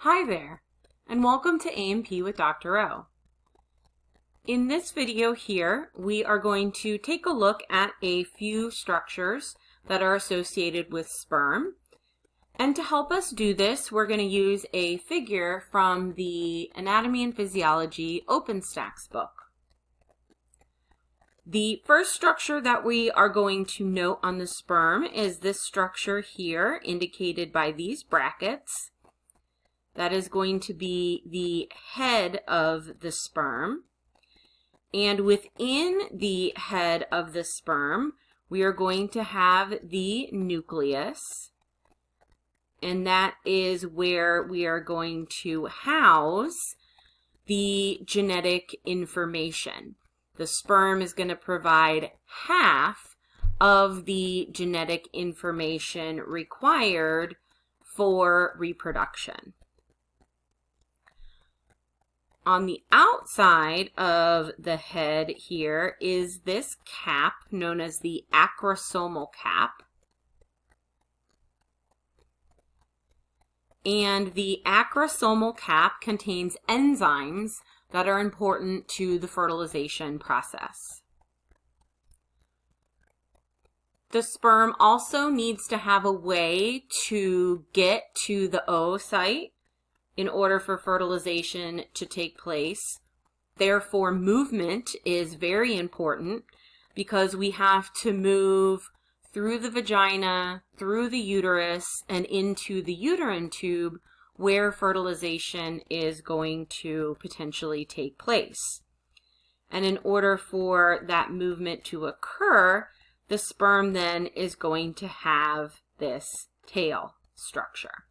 Hi there, and welcome to A&P with Dr. O. In this video here, we are going to take a look at a few structures that are associated with sperm. And to help us do this, we're going to use a figure from the Anatomy and Physiology OpenStax book. The first structure that we are going to note on the sperm is this structure here, indicated by these brackets. That is going to be the head of the sperm. And within the head of the sperm, we are going to have the nucleus. And that is where we are going to house the genetic information. The sperm is going to provide half of the genetic information required for reproduction. On the outside of the head here is this cap known as the acrosomal cap. And the acrosomal cap contains enzymes that are important to the fertilization process. The sperm also needs to have a way to get to the oocyte in order for fertilization to take place. Therefore, movement is very important because we have to move through the vagina, through the uterus, and into the uterine tube where fertilization is going to potentially take place. And in order for that movement to occur, the sperm then is going to have this tail structure.